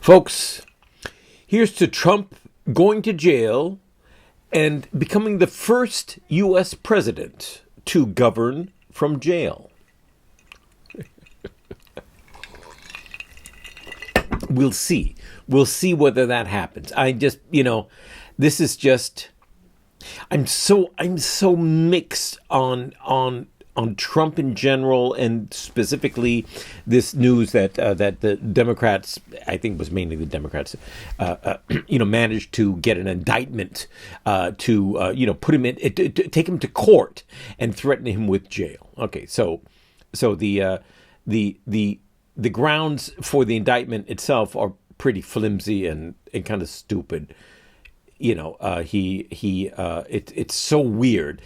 Folks, here's to Trump going to jail and becoming the first U.S. president to govern from jail. We'll see. We'll see whether that happens. This is just, I'm so mixed on Trump in general, and specifically this news that the Democrats, I think it was mainly the Democrats, managed to get an indictment to put him in, to take him to court and threaten him with jail. Okay, so the grounds for the indictment itself are pretty flimsy and kind of stupid. It's so weird.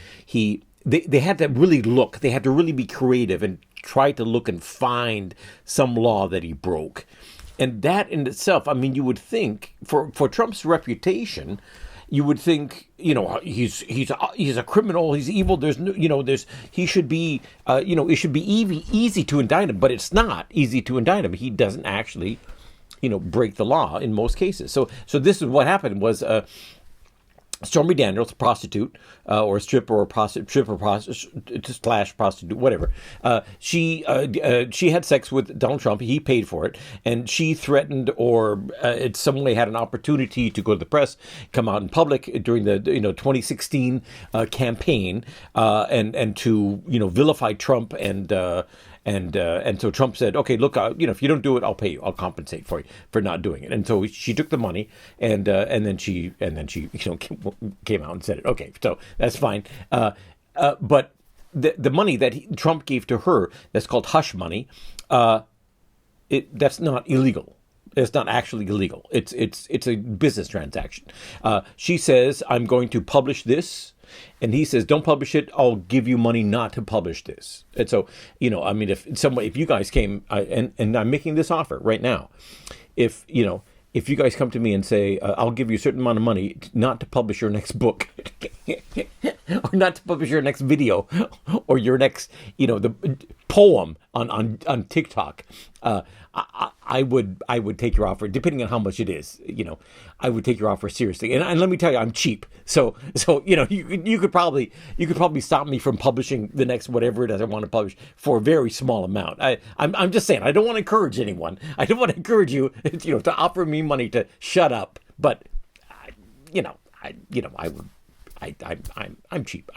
They had to really look. They had to really be creative and try to look and find some law that he broke. And that in itself, I mean, you would think for Trump's reputation, you would think, he's a criminal, he's evil. He should be, it should be easy to indict him, but it's not easy to indict him. He doesn't actually, break the law in most cases. So this is what happened was, Stormy Daniels, a prostitute, or a stripper, or slash prostitute, whatever. She had sex with Donald Trump. He paid for it, and she threatened, or in some way had an opportunity to go to the press, come out in public during the 2016 campaign, and to vilify Trump and so Trump said, okay, look, if you don't do it, I'll pay you. I'll compensate for you for not doing it. And so she took the money, and then she came out and said it. Okay, so that's fine. But the money that Trump gave to her, that's called hush money. That's not illegal. It's not actually illegal. It's a business transaction. She says, I'm going to publish this. And he says, don't publish it. I'll give you money not to publish this. And so, if you guys came, and I'm making this offer right now, if you guys come to me and say, I'll give you a certain amount of money not to publish your next book, or not to publish your next video, or your next, the poem on TikTok, I would take your offer, depending on how much it is. I would take your offer seriously. And let me tell you, I'm cheap. So you could probably stop me from publishing the next whatever it is I want to publish for a very small amount. I'm just saying, I don't want to encourage anyone. I don't want to encourage you, to offer me money to shut up. But I'm cheap.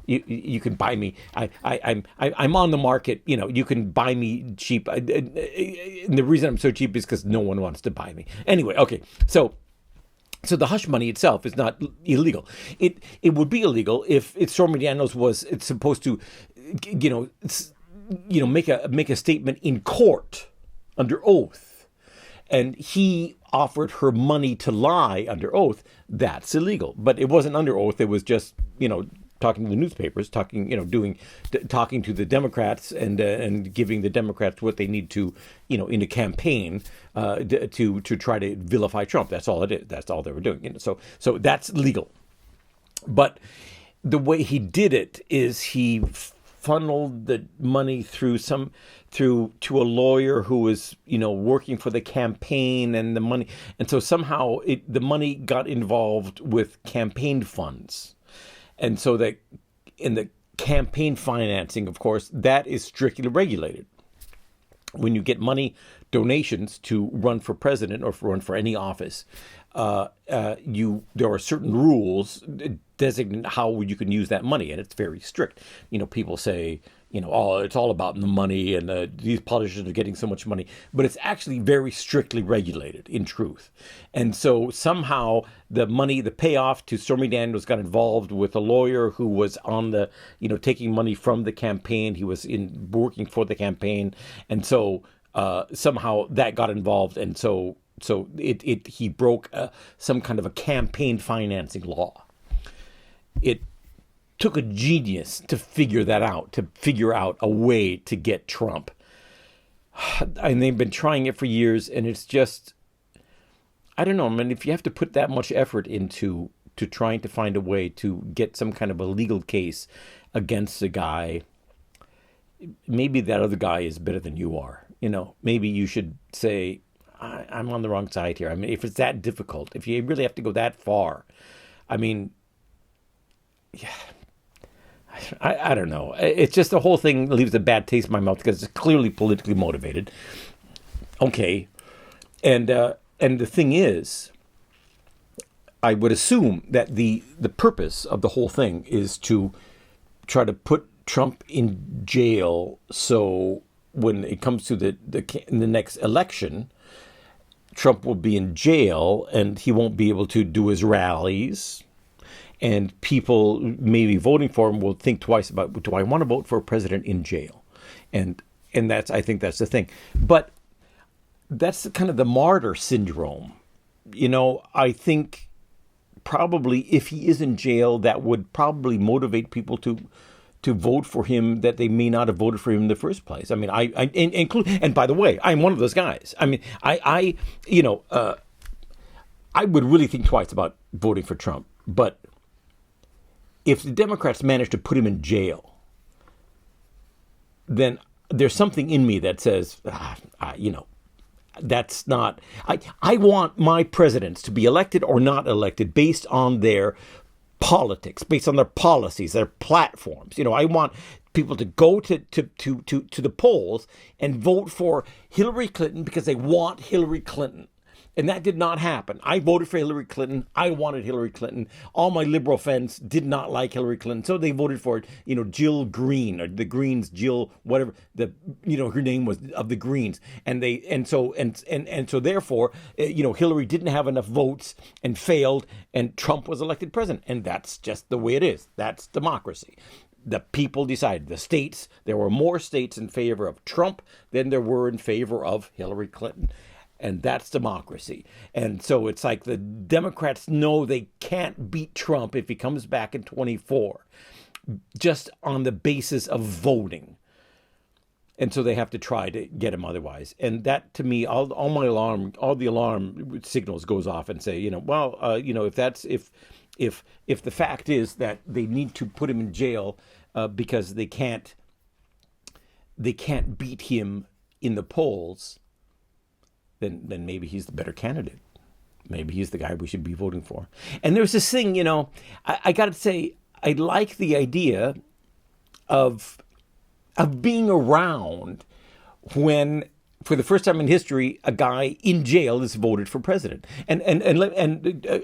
You can buy me. I'm on the market. You can buy me cheap. And the reason I'm so cheap is because no one wants to buy me. Anyway, okay. So the hush money itself is not illegal. It would be illegal if Stormy Daniels was supposed to, make a statement in court under oath, and he offered her money to lie under oath. That's illegal. But it wasn't under oath. It was just talking to the newspapers, talking to the Democrats and giving the Democrats what they need to, in a campaign to try to vilify Trump. That's all it is. That's all they were doing. So that's legal. But the way he did it is he funneled the money through to a lawyer who was working for the campaign, and the money, and so somehow the money got involved with campaign funds. And so that in the campaign financing, of course, that is strictly regulated. When you get money, donations to run for president or run for any office, there are certain rules designate how you can use that money, and it's very strict. People say, it's all about the money, and these politicians are getting so much money, but it's actually very strictly regulated in truth. And so somehow the money, the payoff to Stormy Daniels got involved with a lawyer who was on the, taking money from the campaign. He was working for the campaign. And so somehow that got involved. And so he broke some kind of a campaign financing law. It took a genius to figure that out, to figure out a way to get Trump. And they've been trying it for years, and it's just, I don't know, man, if you have to put that much effort into trying to find a way to get some kind of a legal case against a guy, maybe that other guy is better than you are. Maybe you should say, I'm on the wrong side here. I mean, if it's that difficult, if you really have to go that far, I mean, yeah, I don't know. It's just the whole thing leaves a bad taste in my mouth because it's clearly politically motivated. Okay, and the thing is, I would assume that the purpose of the whole thing is to try to put Trump in jail, so when it comes to the next election, Trump will be in jail and he won't be able to do his rallies. And people maybe voting for him will think twice about, do I want to vote for a president in jail? And I think that's the thing. But that's kind of the martyr syndrome. I think probably if he is in jail, that would probably motivate people to vote for him that they may not have voted for him in the first place. I mean, I include, and by the way, I'm one of those guys. I mean, I would really think twice about voting for Trump, but if the Democrats manage to put him in jail, then there's something in me that says, that's not, I want my presidents to be elected or not elected based on their politics, based on their policies, their platforms. I want people to go to the polls and vote for Hillary Clinton because they want Hillary Clinton. And that did not happen. I voted for Hillary Clinton. I wanted Hillary Clinton. All my liberal friends did not like Hillary Clinton, so they voted for, Jill Green, or the Greens, Jill, whatever her name was, of the Greens, and so therefore, Hillary didn't have enough votes and failed, and Trump was elected president, and that's just the way it is. That's democracy. The people decided. The states, there were more states in favor of Trump than there were in favor of Hillary Clinton. And that's democracy. And so it's like the Democrats know they can't beat Trump if he comes back in 24, just on the basis of voting. And so they have to try to get him otherwise. And that, to me, all the alarm signals goes off and say, if the fact is that they need to put him in jail because they can't beat him in the polls, then maybe he's the better candidate. Maybe he's the guy we should be voting for. And there's this thing, I got to say, I like the idea of being around when, for the first time in history, a guy in jail is voted for president. And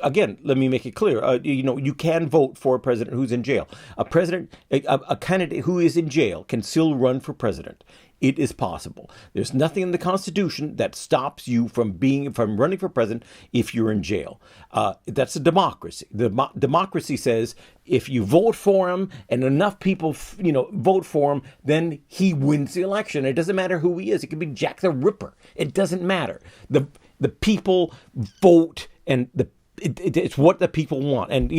again, let me make it clear. You can vote for a president who's in jail. A candidate who is in jail can still run for president. It is possible. There's nothing in the Constitution that stops you from running for president if you're in jail. That's a democracy. Democracy says if you vote for him and enough people, vote for him, then he wins the election. It doesn't matter who he is. It could be Jack the Ripper. It doesn't matter. The people vote, and it's what the people want. And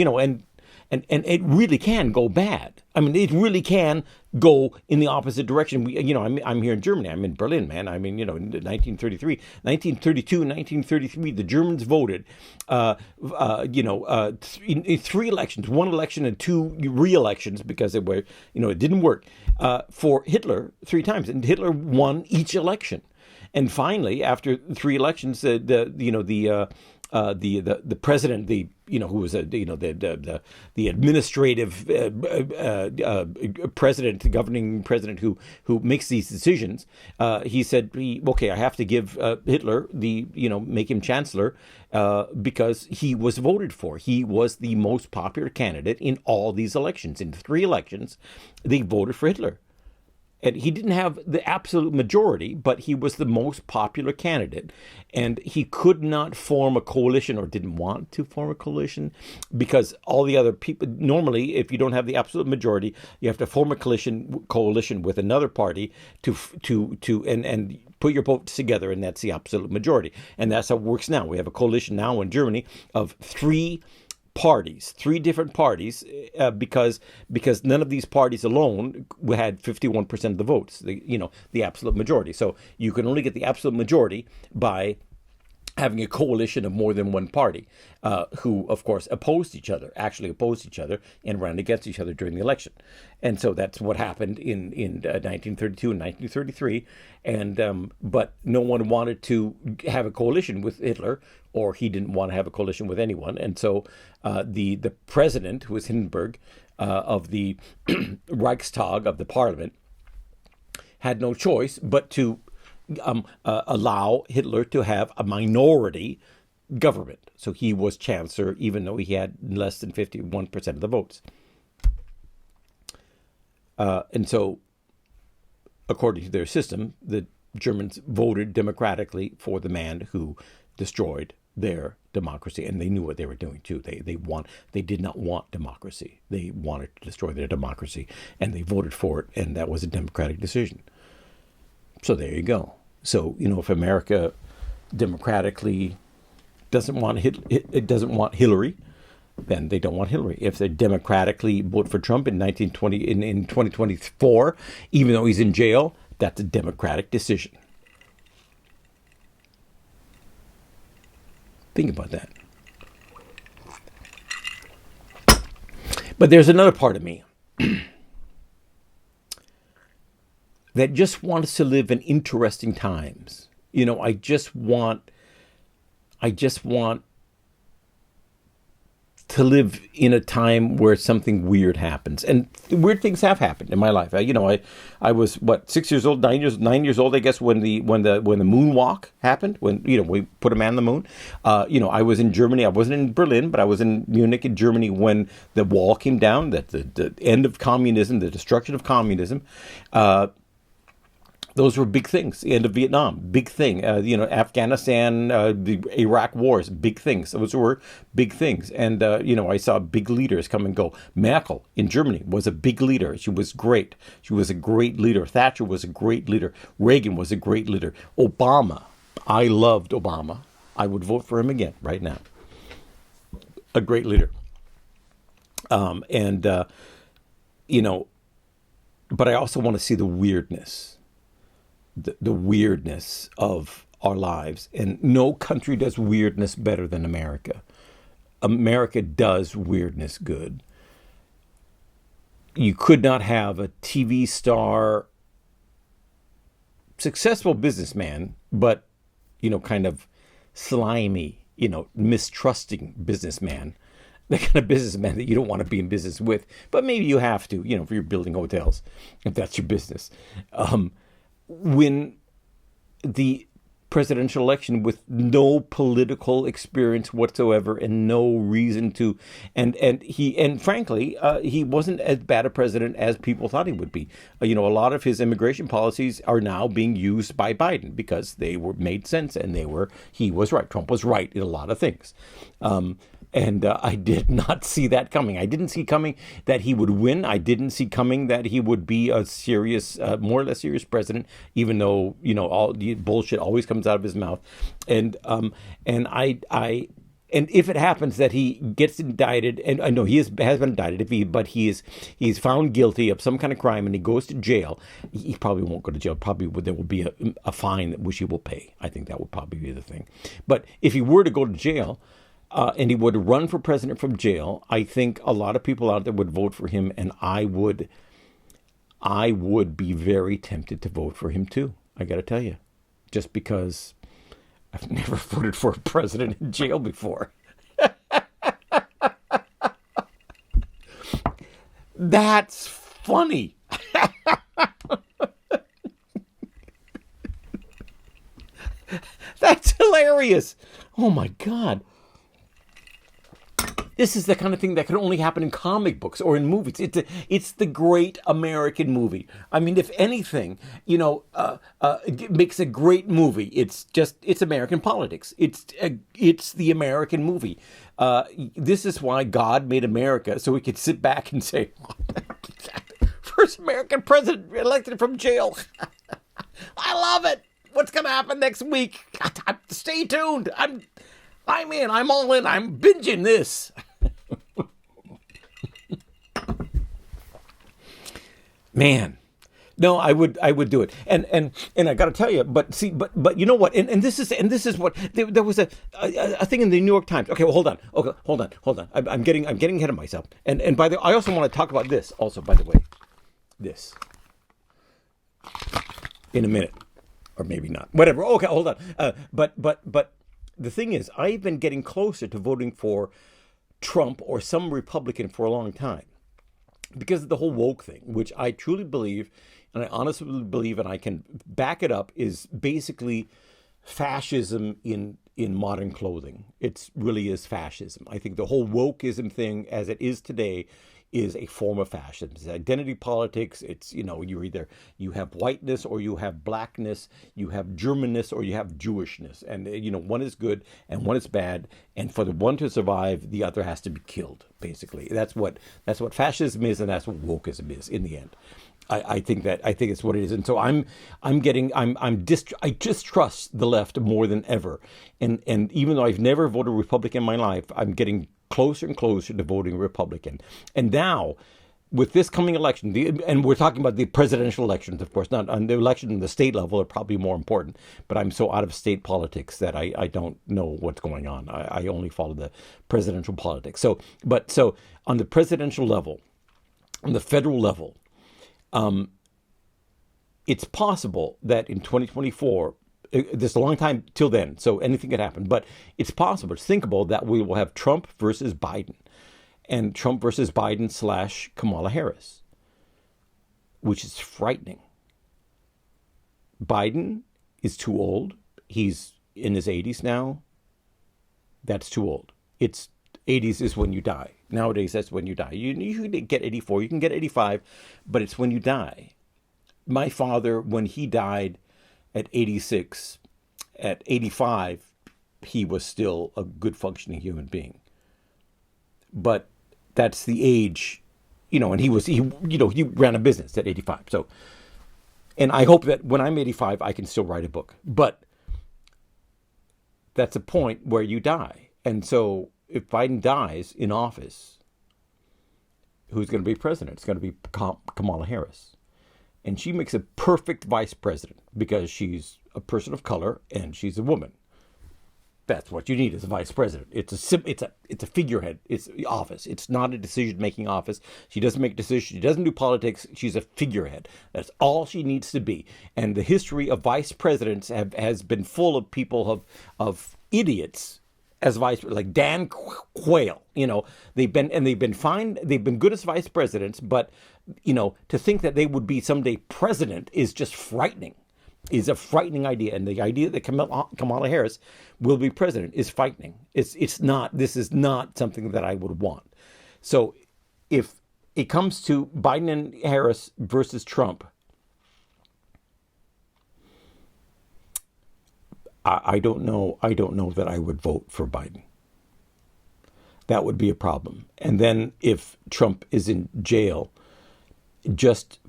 it really can go bad. I mean, it really can go in the opposite direction. I'm here in Germany. I'm in Berlin, man. I mean, in 1932, 1933, the Germans voted, in 3 elections, 1 election and 2 re-elections because it didn't work, for Hitler 3 times, and Hitler won each election. And finally, after 3 elections, the president, who was the administrative president, the governing president who makes these decisions, he said, I have to give Hitler make him chancellor because he was voted for. He was the most popular candidate in all these elections. In 3 elections, they voted for Hitler. And he didn't have the absolute majority, but he was the most popular candidate. And he could not form a coalition, or didn't want to form a coalition, because all the other people, normally, if you don't have the absolute majority, you have to form a coalition with another party to put your votes together, and that's the absolute majority. And that's how it works now. We have a coalition now in Germany of 3 different parties, because none of these parties alone had 51% of the votes, the absolute majority. So you can only get the absolute majority by having a coalition of more than one party, who, of course, actually opposed each other, and ran against each other during the election. And so that's what happened in 1932 and 1933. And but no one wanted to have a coalition with Hitler, or he didn't want to have a coalition with anyone. And so the president, who was Hindenburg, of the Reichstag, of the parliament, had no choice but to allow Hitler to have a minority government. So he was chancellor, even though he had less than 51% of the votes. And so, according to their system, the Germans voted democratically for the man who destroyed their democracy, and they knew what they were doing too. They did not want democracy. They wanted to destroy their democracy, and they voted for it, and that was a democratic decision. So there you go. So, if America democratically doesn't want Hillary, then they don't want Hillary. If they democratically vote for Trump in 2024, even though he's in jail, that's a democratic decision. Think about that. But there's another part of me that just wants to live in interesting times. I just want to live in a time where something weird happens, and weird things have happened in my life. I was 6 years old, 9 years old, I guess, when the moonwalk happened. When we put a man on the moon. I was in Germany. I wasn't in Berlin, but I was in Munich, in Germany, when the wall came down. That the end of communism, the destruction of communism. Those were big things. The end of Vietnam, big thing. Afghanistan, the Iraq wars, big things. Those were big things. And, I saw big leaders come and go. Merkel in Germany was a big leader. She was great. She was a great leader. Thatcher was a great leader. Reagan was a great leader. Obama, I loved Obama. I would vote for him again right now. A great leader. But I also want to see the weirdness. The weirdness of our lives. And no country does weirdness better than America. America does weirdness good. You could not have a TV star, successful businessman, but, kind of slimy, mistrusting businessman. The kind of businessman that you don't want to be in business with, but maybe you have to, if you're building hotels, if that's your business. Win the presidential election with no political experience whatsoever and no reason to, and frankly, he wasn't as bad a president as people thought he would be. A lot of his immigration policies are now being used by Biden because they made sense, and he was right. Trump was right in a lot of things. And I did not see that coming. I didn't see coming that he would win. I didn't see coming that he would be a serious, more or less serious president, even though, all the bullshit always comes out of his mouth. And if it happens that he gets indicted, and I know he has been indicted, but he's found guilty of some kind of crime and he goes to jail, he probably won't go to jail. Probably there will be a fine which he will pay. I think that would probably be the thing. But if he were to go to jail, and he would run for president from jail, I think a lot of people out there would vote for him, and I would be very tempted to vote for him too. I got to tell you, just because I've never voted for a president in jail before. That's funny. That's hilarious. Oh my God. This is the kind of thing that can only happen in comic books or in movies. It's the great American movie. I mean, if anything, it makes a great movie. It's American politics. It's the American movie. This is why God made America, so we could sit back and say, first American president elected from jail. I love it. What's going to happen next week? Stay tuned. I'm in. I'm all in. I'm binging this. Man, No, I would do it, and I got to tell you, but see, but you know what, and this is what there was a thing in the New York Times. Okay, well, hold on, okay, hold on. I'm getting ahead of myself, and by the I also want to talk about this also, by the way, this in a minute, or maybe not, whatever. Okay, hold on, but the thing is, I've been getting closer to voting for Trump or some Republican for a long time, because of the whole woke thing, which I truly believe, and I honestly believe, and I can back it up, is basically fascism in modern clothing. It really is fascism. I think the whole wokeism thing, as it is today, is a form of fascism. It's identity politics. It's, you have whiteness or you have blackness, you have Germanness or you have Jewishness, and one is good and one is bad, and for the one to survive, the other has to be killed. Basically, that's what fascism is, and that's what wokeism is in the end. I think it's what it is, and so I distrust the left more than ever, and even though I've never voted Republican in my life, I'm getting closer and closer to voting Republican. And now, with this coming election, and we're talking about the presidential elections, of course, not on the election at the state level are probably more important, but I'm so out of state politics that I don't know what's going on. I only follow the presidential politics. So on the presidential level, on the federal level, it's possible that in 2024, there's a long time till then, so anything could happen, but it's possible, it's thinkable, that we will have Trump versus Biden, and Trump versus Biden / Kamala Harris, which is frightening. Biden is too old. He's in his 80s now. That's too old. 80s is when you die. Nowadays, that's when you die. You can get 84, you can get 85, but it's when you die. My father, when he died at 86, at 85, he was still a good functioning human being. But that's the age, and he ran a business at 85. So, and I hope that when I'm 85, I can still write a book. But that's a point where you die. And so if Biden dies in office, who's going to be president? It's going to be Kamala Harris. And she makes a perfect vice president because she's a person of color and she's a woman. That's what you need as a vice president. It's a figurehead. It's the office. It's not a decision-making office. She doesn't make decisions. She doesn't do politics. She's a figurehead. That's all she needs to be. And the history of vice presidents has been full of people of idiots as vice, like Dan Quayle. They've been fine. They've been good as vice presidents, but to think that they would be someday president is just frightening. Is a frightening idea, and the idea that Kamala Harris will be president is frightening. It's not. This is not something that I would want. So, if it comes to Biden and Harris versus Trump, I don't know. I don't know that I would vote for Biden. That would be a problem. And then if Trump is in jail, just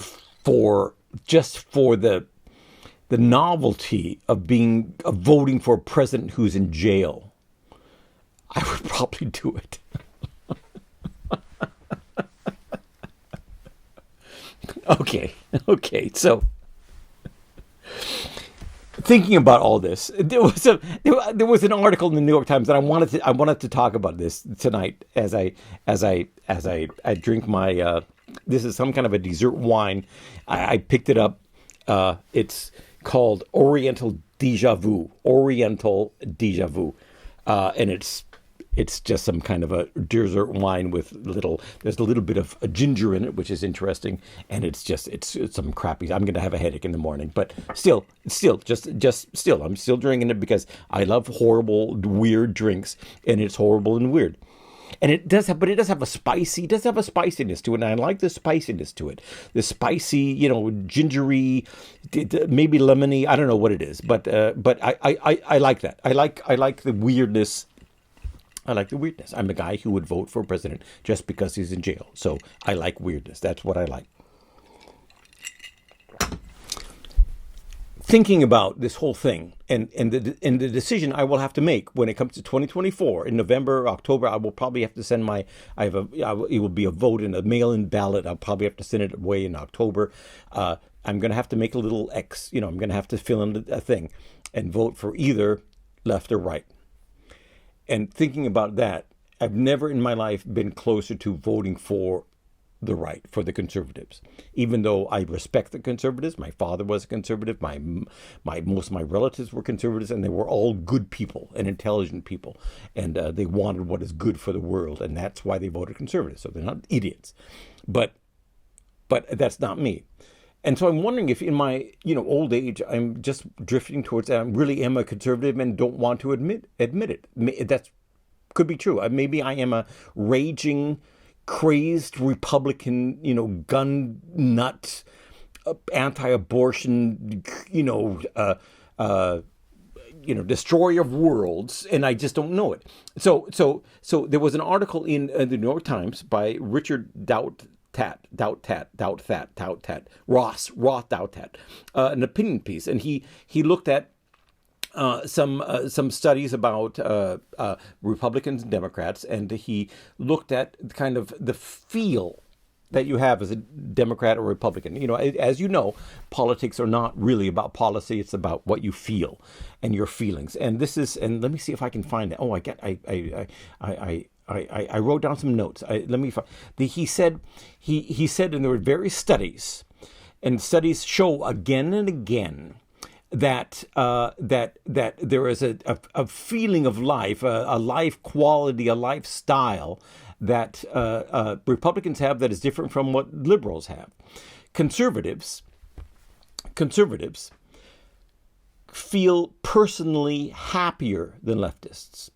for the novelty of voting for a president who's in jail, I would probably do it. Okay. So, thinking about all this, there was an article in the New York Times, and I wanted to talk about this tonight as I drink my. This is some kind of a dessert wine. I picked it up. It's called Oriental Deja Vu. And it's just some kind of a dessert wine with there's a little bit of a ginger in it, which is interesting, and it's some crappy. I'm going to have a headache in the morning, but still, I'm still drinking it because I love horrible, weird drinks, and it's horrible and weird. And it does have a spiciness to it, and I like the spiciness to it. The spicy, gingery, maybe lemony. I don't know what it is, but I like that. I like the weirdness. I'm a guy who would vote for president just because he's in jail. So I like weirdness. That's what I like. Thinking about this whole thing and the decision I will have to make when it comes to 2024 in November, October, I will probably have to send it will be a vote in a mail-in ballot. I'll probably have to send it away in October I'm going to have to make a little X. I'm going to have to fill in a thing and vote for either left or right. And thinking about that, I've never in my life been closer to voting for the right, for the conservatives. Even though I respect the conservatives, my father was a conservative, most of my relatives were conservatives, and they were all good people and intelligent people, and they wanted what is good for the world, and that's why they voted conservative. So they're not idiots, but that's not me. And so I'm wondering if in my old age I'm just drifting towards that. I really am a conservative and don't want to admit it. That could be true. Maybe I am a raging, crazed Republican, gun nut, anti-abortion, destroyer of worlds, and I just don't know it. So there was an article in the New York Times by Richard Roth Douthat, an opinion piece, and he looked at some studies about Republicans and Democrats, and he looked at kind of the feel that you have as a Democrat or Republican. As you know, politics are not really about policy; it's about what you feel and your feelings. And let me see if I can find it. Oh, I wrote down some notes. Let me find. He said, and there were various studies, and studies show again and again that there is a feeling of life, a life quality, a lifestyle that Republicans have that is different from what liberals have. Conservatives feel personally happier than leftists,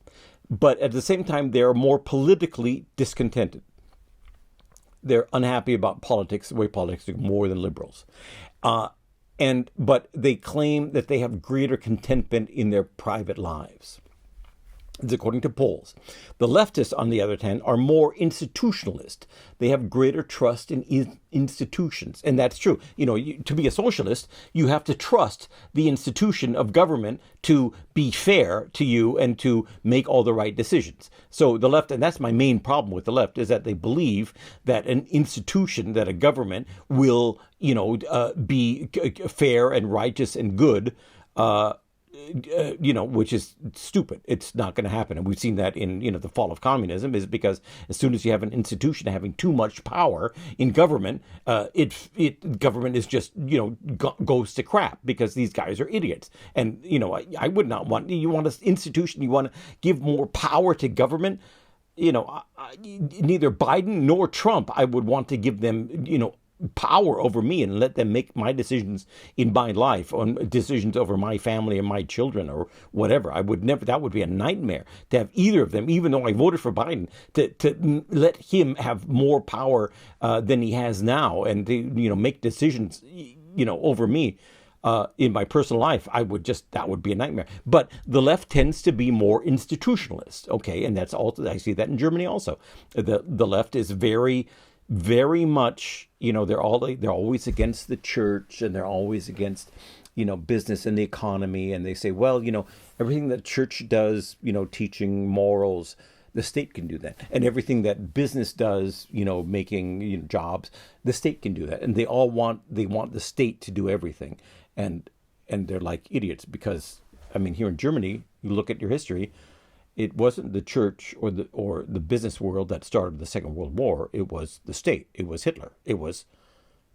but at the same time they are more politically discontented. They're unhappy about politics, the way politics are, more than liberals. But they claim that they have greater contentment in their private lives. It's according to polls. The leftists, on the other hand, are more institutionalist. They have greater trust in institutions. And that's true. To be a socialist, you have to trust the institution of government to be fair to you and to make all the right decisions. So the left, and that's my main problem with the left, is that they believe that an institution, that a government will, be fair and righteous and good, which is stupid. It's not going to happen. And we've seen that in, the fall of communism, is because as soon as you have an institution having too much power in government, government is just, goes to crap because these guys are idiots. And, I would not want, you want an institution, you want to give more power to government. Neither Biden nor Trump, I would want to give them, power over me and let them make my decisions in my life, on decisions over my family and my children or whatever. I would never, that would be a nightmare to have either of them, even though I voted for Biden, to let him have more power than he has now and to, make decisions, over me. In my personal life, that would be a nightmare. But the left tends to be more institutionalist, okay? And that's also, I see that in Germany also. The left is very, very much, they're always against the church, and they're always against, business and the economy. And they say, well, everything that church does, teaching morals, the state can do that. And everything that business does, making, jobs, the state can do that. And they want the state to do everything. And they're like idiots because, here in Germany, you look at your history, it wasn't the church or the business world that started the Second World War. It was the state. It was Hitler. It was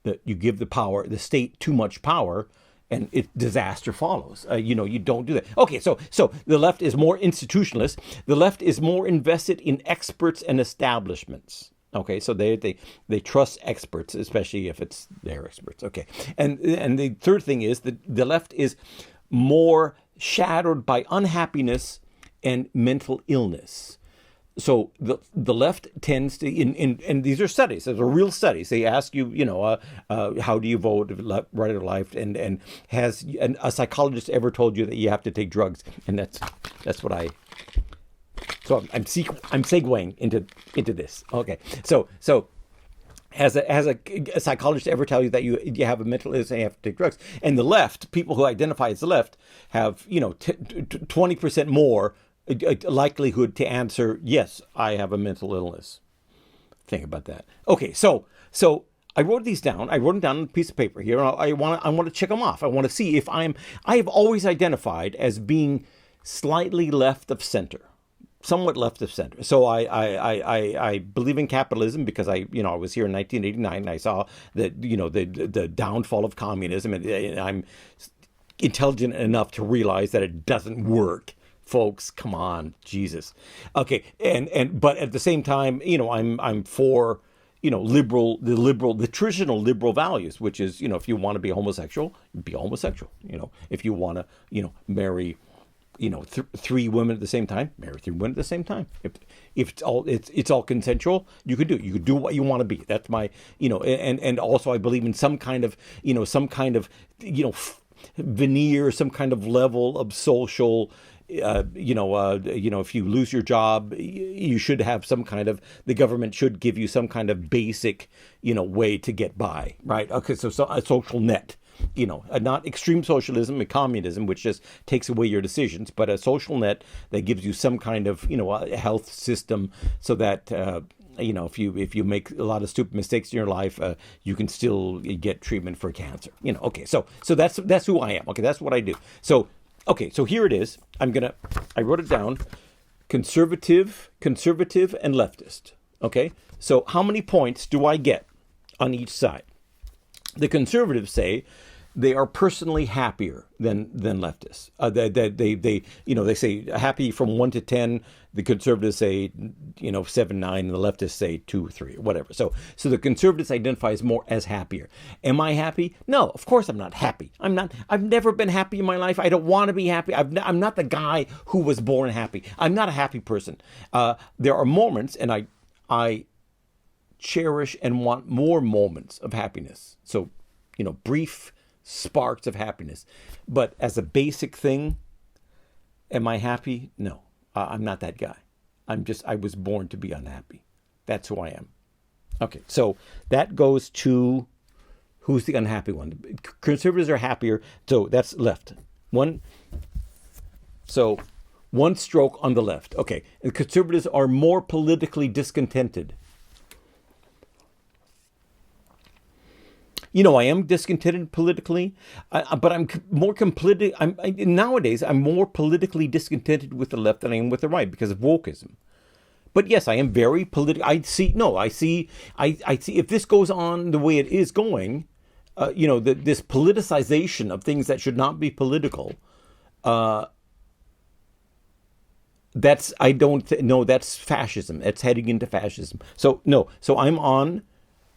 that you give the state too much power, and disaster follows. You don't do that. Okay, so the left is more institutionalist. The left is more invested in experts and establishments. Okay, so they trust experts, especially if it's their experts. Okay, and the third thing is that the left is more shadowed by unhappiness and mental illness. So the left tends to, and these are studies, those are real studies. They ask you, how do you vote, right or left, and has a psychologist ever told you that you have to take drugs? And that's what so I'm segueing into this. Okay, so has a psychologist ever tell you that you have a mental illness and you have to take drugs? And the left, people who identify as the left, have 20% more likelihood to answer, yes, I have a mental illness. Think about that. Okay, so I wrote these down. I wrote them down on a piece of paper here. I want to check them off. I want to see if I have always identified as being slightly left of center, somewhat left of center. So I believe in capitalism because I was here in 1989 and I saw that, the downfall of communism, and I'm intelligent enough to realize that it doesn't work. Folks, come on, Jesus. Okay, but at the same time, I'm for, the traditional liberal values, which is, if you want to be homosexual, be homosexual. If you want to, marry, three women at the same time, marry three women at the same time. If it's all consensual, you can do it. You can do what you want to be. That's my, and also I believe in some kind of, veneer, some kind of level of social, if you lose your job, you should have some kind of, the government should give you some kind of basic, way to get by, right? Okay, so a social net, not extreme socialism and communism, which just takes away your decisions, but a social net that gives you some kind of, a health system so that, if you make a lot of stupid mistakes in your life, you can still get treatment for cancer. Okay, so that's who I am. Okay, that's what I do. So here it is. I wrote it down. Conservative, and leftist. Okay, so how many points do I get on each side? The conservatives say they are personally happier than leftists. They say happy from 1 to 10. The conservatives say 7, 9, and the leftists say 2, 3, whatever. So the conservatives identify as happier. Am I happy? No, of course I'm not happy. I'm not. I've never been happy in my life. I don't want to be happy. I'm not the guy who was born happy. I'm not a happy person. There are moments, and I cherish and want more moments of happiness. So, brief sparks of happiness. But as a basic thing, am I happy? No, I'm not that guy. I was born to be unhappy. That's who I am. Okay, so that goes to who's the unhappy one. Conservatives are happier, so that's left. One stroke on the left. Okay, and conservatives are more politically discontented. I am discontented politically, but I'm more completely. Nowadays I'm more politically discontented with the left than I am with the right because of wokeism. But yes, I am very political. I see if this goes on the way it is going, this politicization of things that should not be political. That's fascism. That's heading into fascism. So I'm on.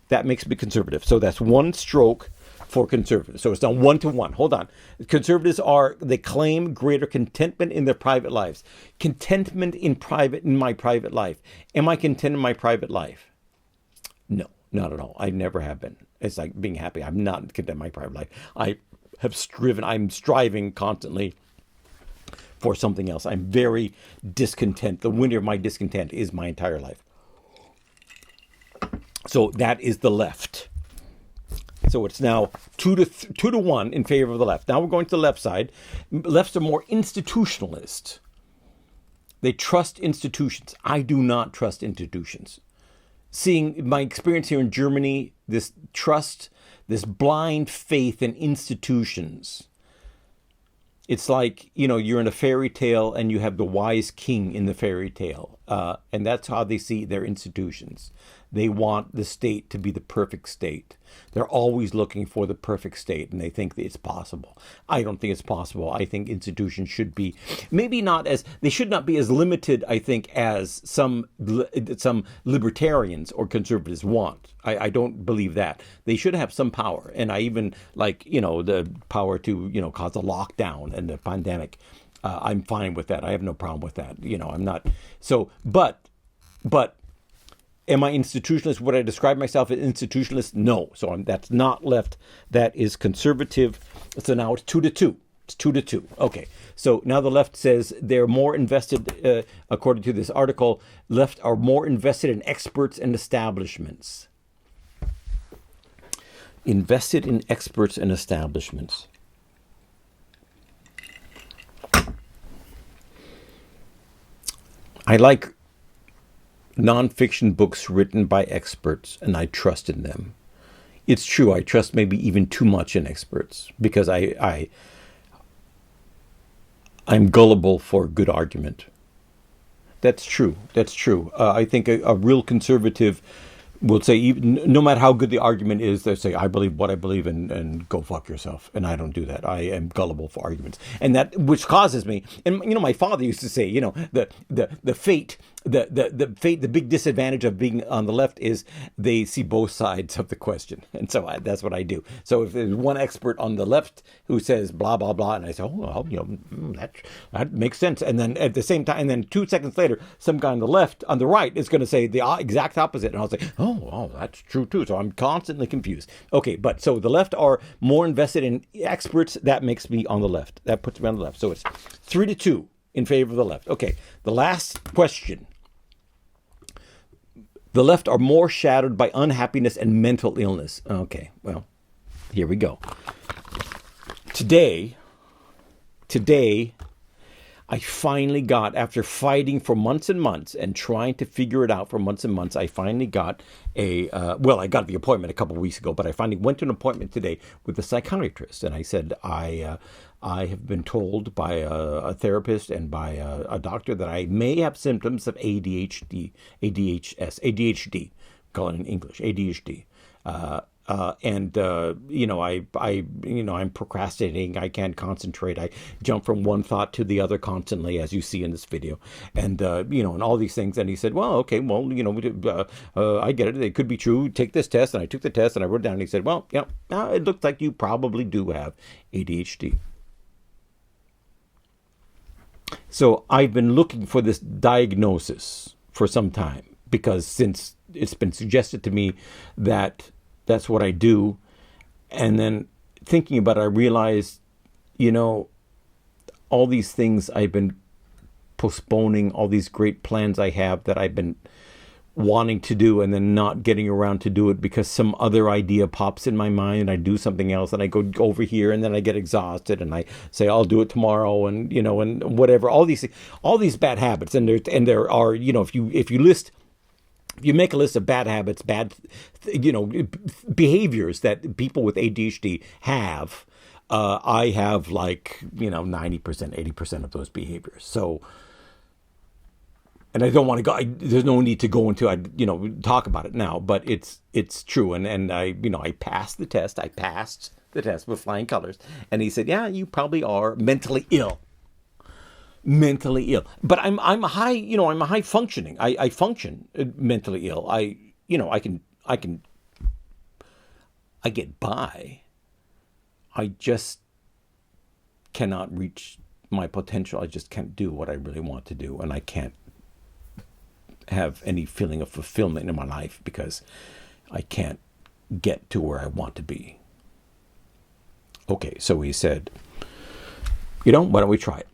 That makes me conservative. So that's one stroke for conservatives. So it's not 1 to 1. Hold on. Conservatives they claim greater contentment in their private lives. Contentment in my private life. Am I content in my private life? No, not at all. I never have been. It's like being happy. I'm not content in my private life. I'm striving constantly for something else. I'm very discontent. The winner of my discontent is my entire life. So that is the left. So it's now 2 to 1 in favor of the left. Now we're going to the left side. Lefts are more institutionalist. They trust institutions. I do not trust institutions. Seeing my experience here in Germany, this trust, this blind faith in institutions. It's like, you're in a fairy tale and you have the wise king in the fairy tale. And that's how they see their institutions. They want the state to be the perfect state. They're always looking for the perfect state, and they think that it's possible. I don't think it's possible. I think institutions should be they should not be as limited, I think, as some libertarians or conservatives want. I don't believe that. They should have some power, and I even the power to cause a lockdown and the pandemic. I'm fine with that. I have no problem with that. I'm not so, but. Am I institutionalist? Would I describe myself as institutionalist? No. So that's not left. That is conservative. So now it's 2 to 2. It's 2 to 2. Okay. So now the left says they're more invested, according to this article, left are more invested in experts and establishments. Invested in experts and establishments. I like nonfiction books written by experts, and I trust in them. It's true. I trust maybe even too much in experts because I'm gullible for good argument. That's true. That's true. I think a real conservative will say, even, no matter how good the argument is, they'll say, I believe what I believe, and go fuck yourself. And I don't do that. I am gullible for arguments. And that, which causes me, and my father used to say, the fate, the big disadvantage of being on the left is they see both sides of the question. And so that's what I do. So if there's one expert on the left who says blah, blah, blah, and I say, oh, well, that makes sense. And then at the same time, and then 2 seconds later, some guy on the left, on the right, is going to say the exact opposite. And I'll say, oh, that's true too. So I'm constantly confused. Okay, but so the left are more invested in experts. That makes me on the left. That puts me on the left. So it's 3-2 in favor of the left. Okay, the last question. The left are more shattered by unhappiness and mental illness. Okay, well, here we go. Today, I finally got, after fighting for months and months and trying to figure it out for months and months, I finally got I got the appointment a couple of weeks ago, but I finally went to an appointment today with a psychiatrist. And I said, I have been told by a therapist and by a doctor that I may have symptoms of ADHD, call it in English, ADHD. I'm procrastinating. I can't concentrate. I jump from one thought to the other constantly, as you see in this video, and all these things. And he said, well, okay, well, I get it. It could be true. Take this test. And I took the test and I wrote it down. And he said, well, it looks like you probably do have ADHD. So I've been looking for this diagnosis for some time, because since it's been suggested to me that that's what I do. And then thinking about it, I realized, all these things I've been postponing, all these great plans I have that I've been wanting to do and then not getting around to do it because some other idea pops in my mind and I do something else and I go over here and then I get exhausted and I say, I'll do it tomorrow, and, and whatever, all these bad habits. And there are, if you make a list of bad habits, bad, behaviors that people with ADHD have, I have 90%, 80% of those behaviors. So, and I don't want to go, there's no need to go into, talk about it now, but it's true. And I passed the test. I passed the test with flying colors. And he said, yeah, you probably are mentally ill. But I'm high, I'm a high functioning. I function mentally ill. I get by. I just cannot reach my potential. I just can't do what I really want to do. And I can't have any feeling of fulfillment in my life because I can't get to where I want to be. Okay, so he said, why don't we try it?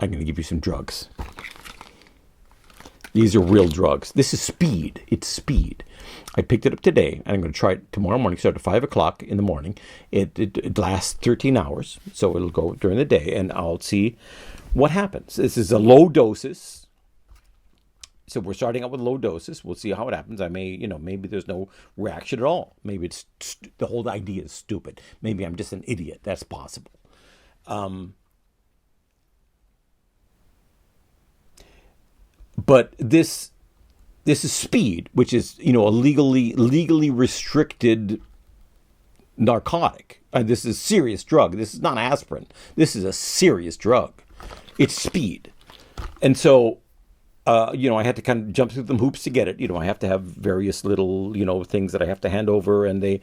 I'm going to give you some drugs. These are real drugs. This is speed. It's speed. I picked it up today, and I'm going to try it tomorrow morning. Start at 5 o'clock in the morning. It lasts 13 hours, so it'll go during the day, and I'll see what happens. This is a low doses. So we're starting out with low doses. We'll see how it happens. I may, maybe there's no reaction at all. Maybe it's the whole idea is stupid. Maybe I'm just an idiot. That's possible. But this is speed, which is, a legally restricted narcotic. This is a serious drug. This is not aspirin. This is a serious drug. It's speed. And so, I had to kind of jump through some hoops to get it. I have to have various little, things that I have to hand over, and the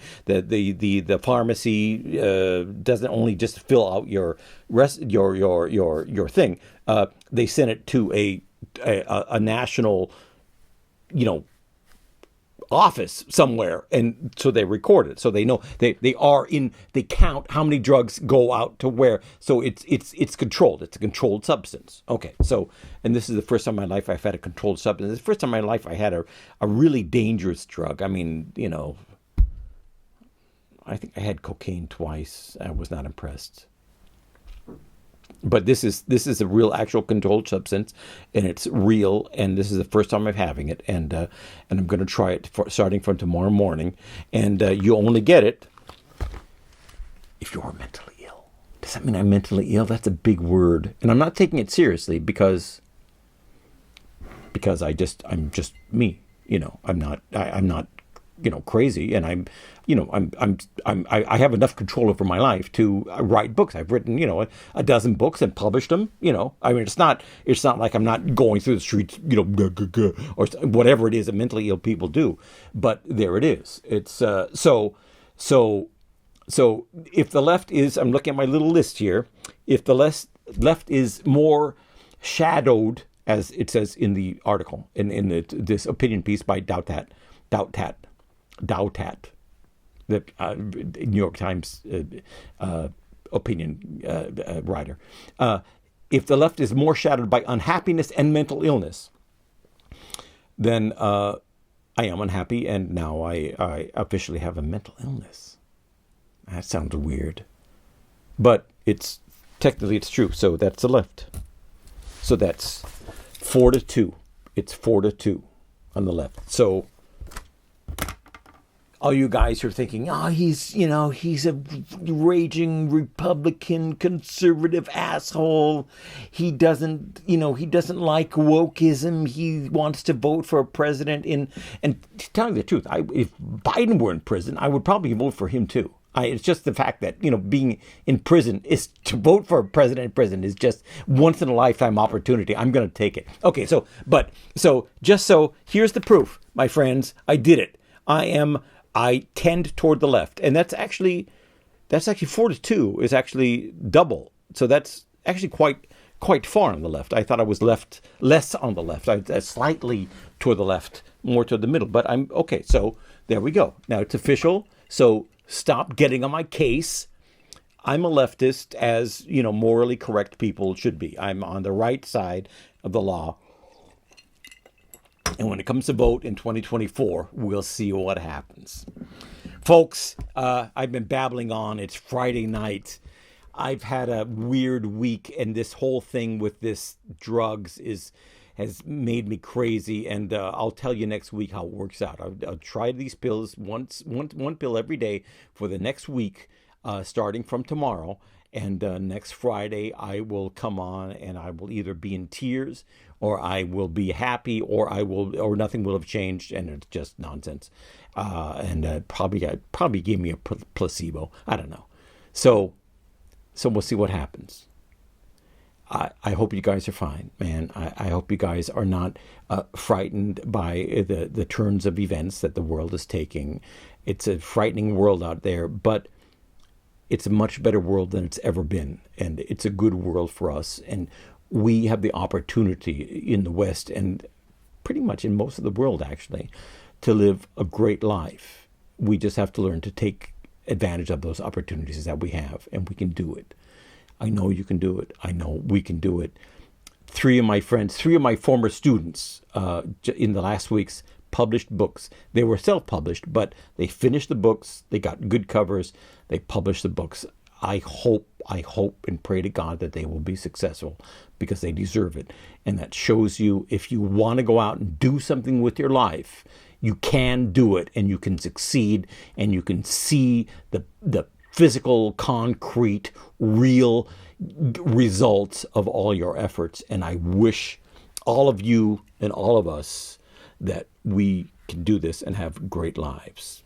pharmacy doesn't only just fill out your thing. They send it to a national, office somewhere, and so they record it, so they know they count how many drugs go out to where, so it's controlled. It's a controlled substance. Okay, so, and this is the first time in my life I've had a controlled substance. It's the first time in my life I had a really dangerous drug. I mean, I think I had cocaine twice. I was not impressed. But this is a real, actual controlled substance, and it's real. And this is the first time I'm having it, and I'm going to try it starting from tomorrow morning. And you only get it if you're mentally ill. Does that mean I'm mentally ill? That's a big word, and I'm not taking it seriously because I'm just me. I'm not crazy, and I have enough control over my life to write books. I've written, a dozen books and published them. I mean, it's not like I'm not going through the streets, or whatever it is that mentally ill people do. But there it is. It's so if the left is, I'm looking at my little list here. If the left is more shadowed, as it says in the article, in this opinion piece by Dowtat, the New York Times opinion writer. If the left is more shadowed by unhappiness and mental illness, then I am unhappy, and now I officially have a mental illness. That sounds weird, but technically it's true. So that's the left. So that's 4-2. It's 4-2 on the left. So all you guys are thinking, he's a raging Republican conservative asshole. He doesn't like wokeism. He wants to vote for a president and to tell you the truth, if Biden were in prison, I would probably vote for him too. It's just the fact that, being in prison is to vote for a president in prison is just once in a lifetime opportunity. I'm going to take it. Okay. So here's the proof, my friends. I did it. I tend toward the left, and that's actually 4-2 is actually double. So that's actually quite far on the left. I thought I was less on the left. I slightly toward the left, more toward the middle, but I'm okay. So there we go. Now it's official. So stop getting on my case. I'm a leftist, as morally correct people should be. I'm on the right side of the law. And when it comes to vote in 2024, we'll see what happens. Folks, I've been babbling on. It's Friday night. I've had a weird week, and this whole thing with this drugs has made me crazy. And I'll tell you next week how it works out. I'll try these pills, one pill every day for the next week, starting from tomorrow. And next Friday, I will come on, and I will either be in tears, or I will be happy, or nothing will have changed, and it's just nonsense. And probably gave me a placebo. I don't know. So we'll see what happens. I hope you guys are fine, man. I hope you guys are not frightened by the turns of events that the world is taking. It's a frightening world out there, but it's a much better world than it's ever been. And it's a good world for us. And we have the opportunity in the West, and pretty much in most of the world, actually, to live a great life. We just have to learn to take advantage of those opportunities that we have, and we can do it. I know you can do it. I know we can do it. Three of my former students in the last weeks published books. They were self-published, but they finished the books. They got good covers. They published the books. I hope and pray to God that they will be successful, because they deserve it. And that shows you, if you want to go out and do something with your life, you can do it, and you can succeed, and you can see the physical, concrete, real results of all your efforts. And I wish all of you and all of us that we can do this and have great lives.